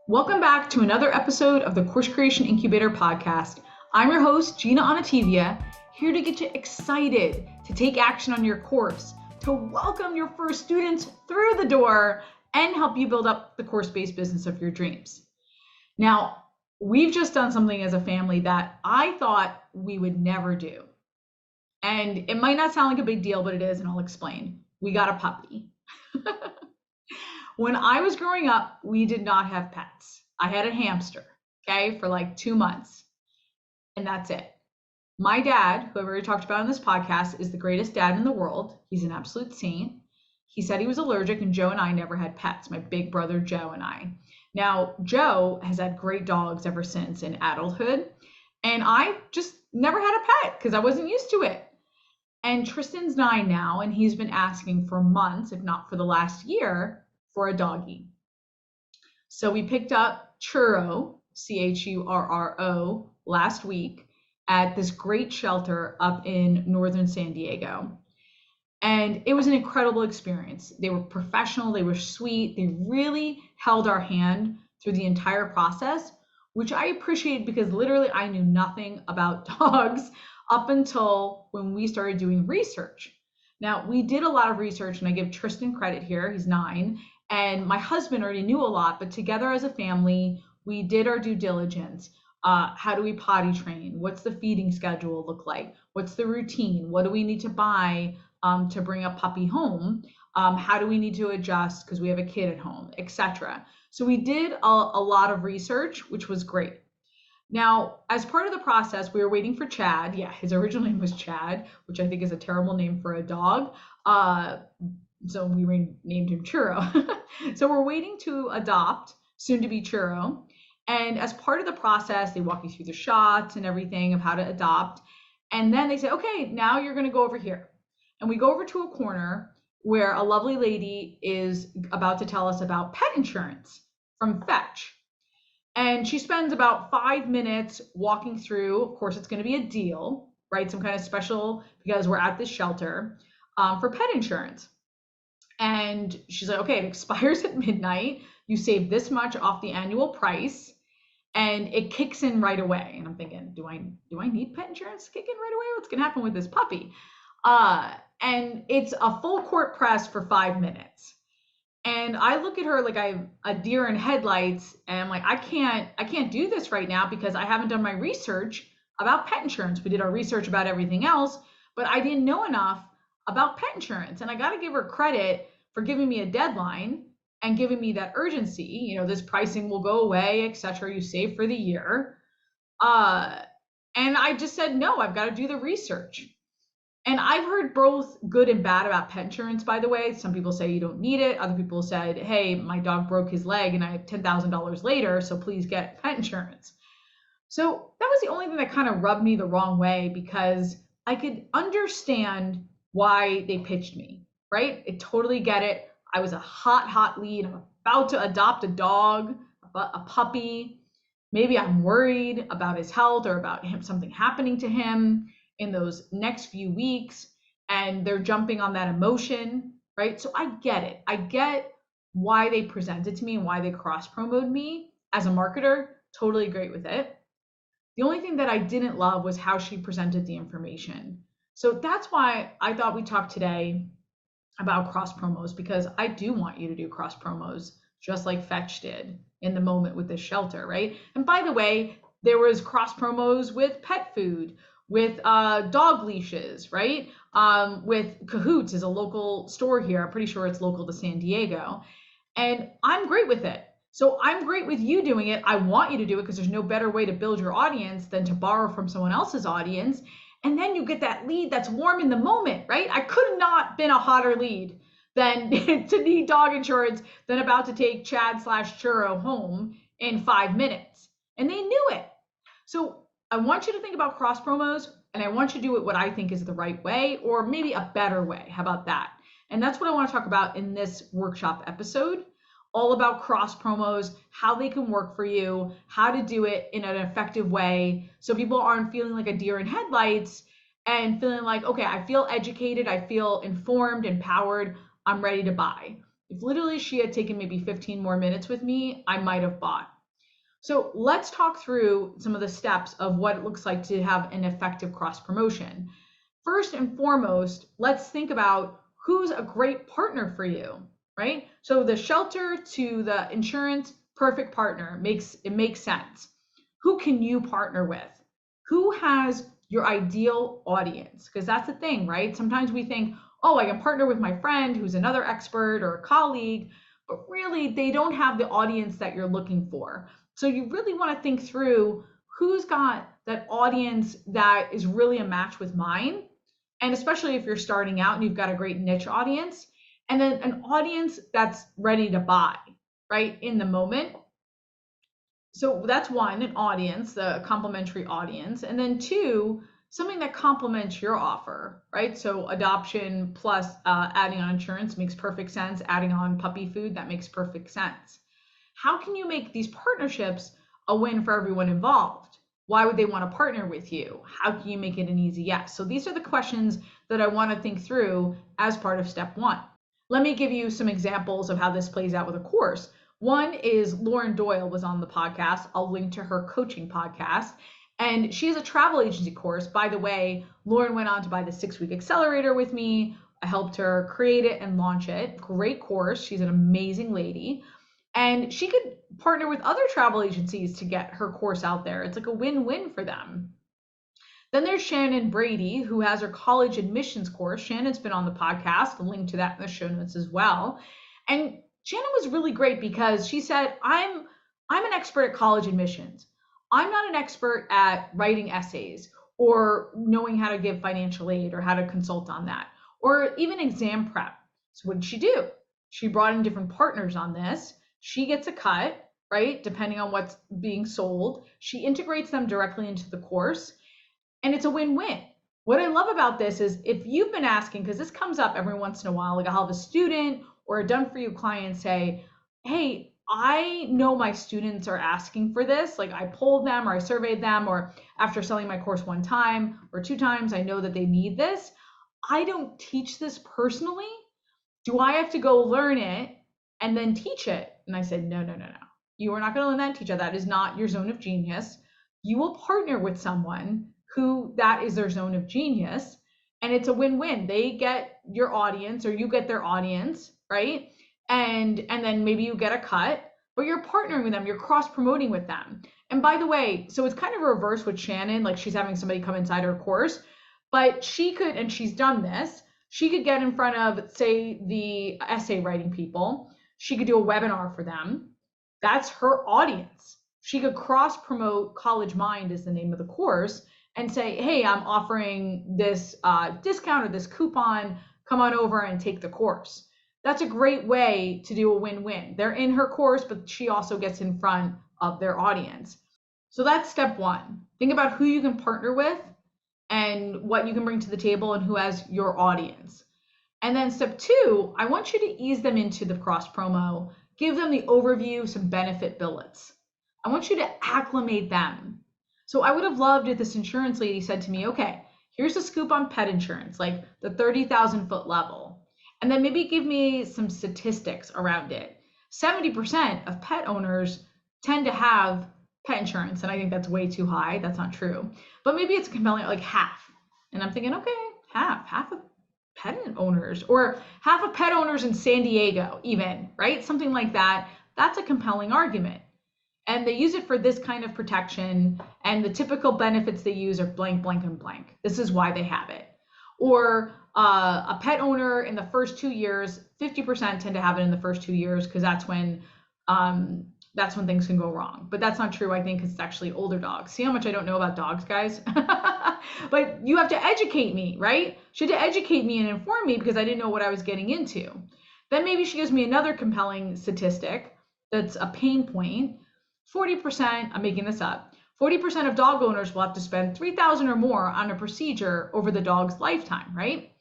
Welcome back to another episode of the Course Creation Incubator Podcast. I'm your host, Gina Anativia, here to get you excited to take action on your course, to welcome your first students through the door, and help you build up the course-based business of your dreams. Now, we've just done something as a family that I thought we would never do. And it might not sound like a big deal, but it is, and I'll explain. We got a puppy. When I was growing up, we did not have pets. I had a hamster, okay, for like 2 months, and that's it. My dad, who I've already talked about on this podcast, is the greatest dad in the world. He's an absolute saint. He said he was allergic, and Joe and I never had pets, my big brother Joe and I. Now, Joe has had great dogs ever since in adulthood, and I just never had a pet because I wasn't used to it. And Tristan's 9 now, and he's been asking for months, if not for the last year, for a doggy. So we picked up Churro, Churro, last week at this great shelter up in northern San Diego. And it was an incredible experience. They were professional, they were sweet, they really held our hand through the entire process, which I appreciated because literally I knew nothing about dogs up until when we started doing research. Now, we did a lot of research, and I give Tristan credit here, he's 9, and my husband already knew a lot, but together as a family, we did our due diligence. How do we potty train? What's the feeding schedule look like? What's the routine? What do we need to buy to bring a puppy home? How do we need to adjust because we have a kid at home, etc. So we did a lot of research, which was great. Now, as part of the process, we were waiting for Chad. Yeah, his original name was Chad, which I think is a terrible name for a dog. So we named him Churro. So we're waiting to adopt, soon to be Churro. And as part of the process, they walk you through the shots and everything of how to adopt. And then they say, okay, now you're going to go over here. And we go over to a corner where a lovely lady is about to tell us about pet insurance from Fetch. And she spends about 5 minutes walking through. Of course, it's going to be a deal, right? Some kind of special, because we're at this shelter for pet insurance. And she's like, okay, it expires at midnight. You save this much off the annual price, and it kicks in right away. And I'm thinking, do I need pet insurance to kick in right away? What's going to happen with this puppy? And it's a full court press for 5 minutes. And I look at her like I'm a deer in headlights, and I'm like, I can't do this right now because I haven't done my research about pet insurance. We did our research about everything else, but I didn't know enough about pet insurance. And I got to give her credit for giving me a deadline and giving me that urgency. You know, this pricing will go away, etc. You save for the year. And I just said, no, I've got to do the research. And I've heard both good and bad about pet insurance, by the way. Some people say you don't need it. Other people said, hey, my dog broke his leg and I have $10,000 later, so please get pet insurance. So that was the only thing that kind of rubbed me the wrong way, because I could understand why they pitched me, right? I totally get it. I was a hot lead. I'm about to adopt a dog, a puppy. Maybe I'm worried about his health or about something happening to him in those next few weeks, and they're jumping on that emotion, right? So I get it. I get why they presented to me and why they cross-promoted me as a marketer. Totally great with it. The only thing that I didn't love was how she presented the information. So that's why I thought we'd talk today about cross promos, because I do want you to do cross promos just like Fetch did in the moment with this shelter, right? And by the way, there was cross promos with pet food, with dog leashes, right? With Cahoots is a local store here. I'm pretty sure it's local to San Diego. And I'm great with it. So I'm great with you doing it. I want you to do it because there's no better way to build your audience than to borrow from someone else's audience. And then you get that lead that's warm in the moment, right? I could have not been a hotter lead than to need dog insurance than about to take Chad/Churro home in 5 minutes. And they knew it. So I want you to think about cross promos, and I want you to do it what I think is the right way, or maybe a better way. How about that? And that's what I want to talk about in this workshop episode, all about cross promos, how they can work for you, how to do it in an effective way so people aren't feeling like a deer in headlights and feeling like, okay, I feel educated, I feel informed, empowered, I'm ready to buy. If literally she had taken maybe 15 more minutes with me, I might have bought. So let's talk through some of the steps of what it looks like to have an effective cross promotion. First and foremost, let's think about who's a great partner for you, right? So the shelter to the insurance, perfect partner, makes sense. Who can you partner with? Who has your ideal audience? Because that's the thing, right? Sometimes we think, oh, I can partner with my friend who's another expert or a colleague, but really they don't have the audience that you're looking for. So you really want to think through who's got that audience that is really a match with mine. And especially if you're starting out and you've got a great niche audience, and then an audience that's ready to buy, right, in the moment. So that's one, an audience, the complementary audience. And then two, something that complements your offer, right? So adoption plus adding on insurance makes perfect sense. Adding on puppy food, that makes perfect sense. How can you make these partnerships a win for everyone involved? Why would they want to partner with you? How can you make it an easy yes? So these are the questions that I want to think through as part of step one. Let me give you some examples of how this plays out with a course. One is Lauren Doyle was on the podcast. I'll link to her coaching podcast. And she has a travel agency course. By the way, Lauren went on to buy the 6-week accelerator with me. I helped her create it and launch it. Great course. She's an amazing lady. And she could partner with other travel agencies to get her course out there. It's like a win-win for them. Then there's Shannon Brady, who has her college admissions course. Shannon's been on the podcast. I'll link to that in the show notes as well. And Shannon was really great because she said, I'm an expert at college admissions. I'm not an expert at writing essays or knowing how to give financial aid or how to consult on that, or even exam prep. So what did she do? She brought in different partners on this. She gets a cut, right? Depending on what's being sold. She integrates them directly into the course, and it's a win-win. What I love about this is if you've been asking, because this comes up every once in a while, like I'll have a student or a done-for-you client say, hey, I know my students are asking for this. Like I polled them or I surveyed them, or after selling my course one time or 2 times, I know that they need this. I don't teach this personally. Do I have to go learn it and then teach it? And I said, no. You are not going to learn that and teach it. That is not your zone of genius. You will partner with someone who that is their zone of genius, and it's a win-win. They get your audience or you get their audience, right? And then maybe you get a cut, but you're partnering with them, you're cross-promoting with them. And by the way, so it's kind of reverse with Shannon, like she's having somebody come inside her course, but she could, and she's done this, she could get in front of, say, the essay writing people. She could do a webinar for them. That's her audience. She could cross-promote College Mind is the name of the course and say, hey, I'm offering this discount or this coupon, come on over and take the course. That's a great way to do a win-win. They're in her course, but she also gets in front of their audience. So that's step one. Think about who you can partner with and what you can bring to the table and who has your audience. And then step two, I want you to ease them into the cross promo, give them the overview, some benefit billets. I want you to acclimate them. So I would have loved if this insurance lady said to me, okay, here's a scoop on pet insurance, like the 30,000 foot level. And then maybe give me some statistics around it. 70% of pet owners tend to have pet insurance. And I think that's way too high. That's not true. But maybe it's compelling, like half. And I'm thinking, okay, half of pet owners, or half of pet owners in San Diego even, right? Something like that. That's a compelling argument. And they use it for this kind of protection, and the typical benefits they use are blank, blank, and blank. This is why they have it. Or a pet owner in the first 2 years, 50% tend to have it in the first 2 years because that's when things can go wrong. But that's not true, I think, because it's actually older dogs. See how much I don't know about dogs, guys? But you have to educate me, right? She had to educate me and inform me because I didn't know what I was getting into. Then maybe she gives me another compelling statistic that's a pain point. 40%, I'm making this up, 40% of dog owners will have to spend $3,000 or more on a procedure over the dog's lifetime, right?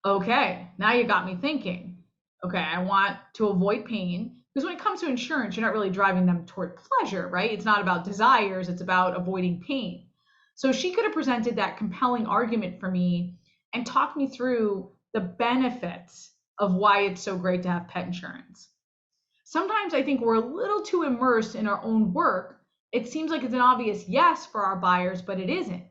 Okay, now you got me thinking. Okay, I want to avoid pain, because when it comes to insurance, you're not really driving them toward pleasure, right? It's not about desires, it's about avoiding pain. So she could have presented that compelling argument for me and talked me through the benefits of why it's so great to have pet insurance. Sometimes I think we're a little too immersed in our own work It seems like it's an obvious yes for our buyers, but it isn't.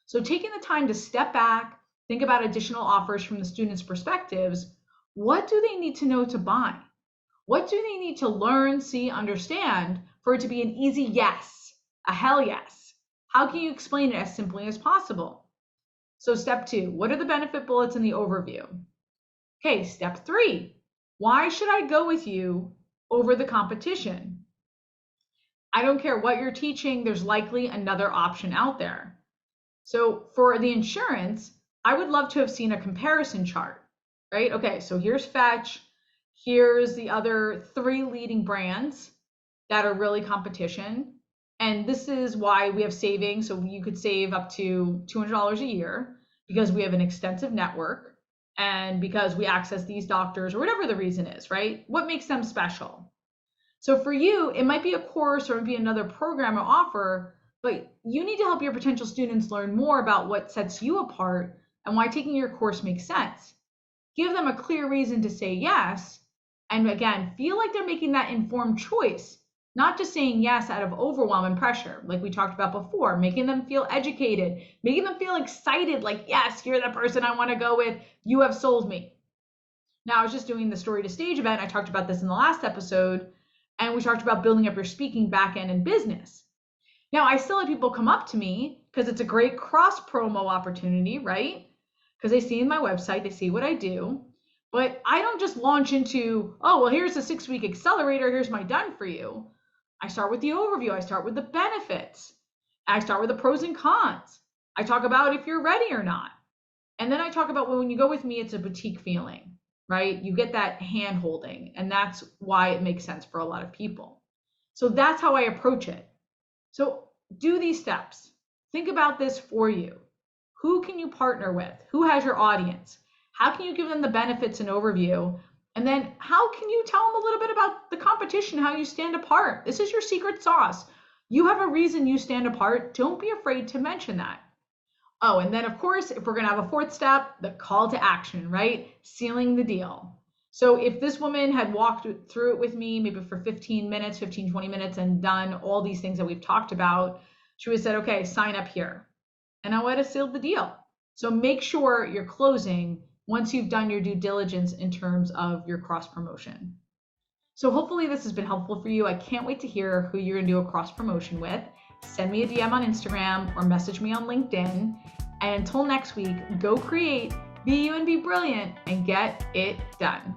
So taking the time to step back, think about additional offers from the students' perspectives. What do they need to know to buy? What do they need to learn, see, understand for it to be an easy yes, a hell yes? How can you explain it as simply as possible? So step 2, what are the benefit bullets in the overview? Okay, step 3, why should I go with you over the competition? I don't care what you're teaching, there's likely another option out there. So for the insurance, I would love to have seen a comparison chart, right? Okay, so here's Fetch, here's the other 3 leading brands that are really competition. And this is why we have savings. So you could save up to $200 a year because we have an extensive network and because we access these doctors or whatever the reason is, right? What makes them special? So for you, it might be a course or it might be another program or offer, but you need to help your potential students learn more about what sets you apart and why taking your course makes sense. Give them a clear reason to say yes. And again, feel like they're making that informed choice, not just saying yes out of overwhelm and pressure, like we talked about before, making them feel educated, making them feel excited, like, yes, you're the person I want to go with. You have sold me. Now, I was just doing the Story to Stage event. I talked about this in the last episode, and we talked about building up your speaking back end in business. Now, I still have people come up to me because it's a great cross promo opportunity, right? Because they see my website, they see what I do. But I don't just launch into, oh, well, here's a 6-week accelerator. Here's my done for you. I start with the overview. I start with the benefits. I start with the pros and cons. I talk about if you're ready or not. And then I talk about when you go with me, it's a boutique feeling, right? You get that hand holding, and that's why it makes sense for a lot of people. So that's how I approach it. So do these steps. Think about this for you. Who can you partner with? Who has your audience? How can you give them the benefits and overview? And then how can you tell them a little bit about the competition, how you stand apart? This is your secret sauce. You have a reason you stand apart. Don't be afraid to mention that. Oh, and then of course, if we're going to have a 4th step, the call to action, right? Sealing the deal. So if this woman had walked through it with me, maybe for 15 minutes, 15, 20 minutes, and done all these things that we've talked about, she would have said, okay, sign up here. And I would have sealed the deal. So make sure you're closing once you've done your due diligence in terms of your cross promotion. So hopefully this has been helpful for you. I can't wait to hear who you're going to do a cross promotion with. Send me a DM on Instagram or message me on LinkedIn. And until next week, go create, be you and be brilliant, and get it done.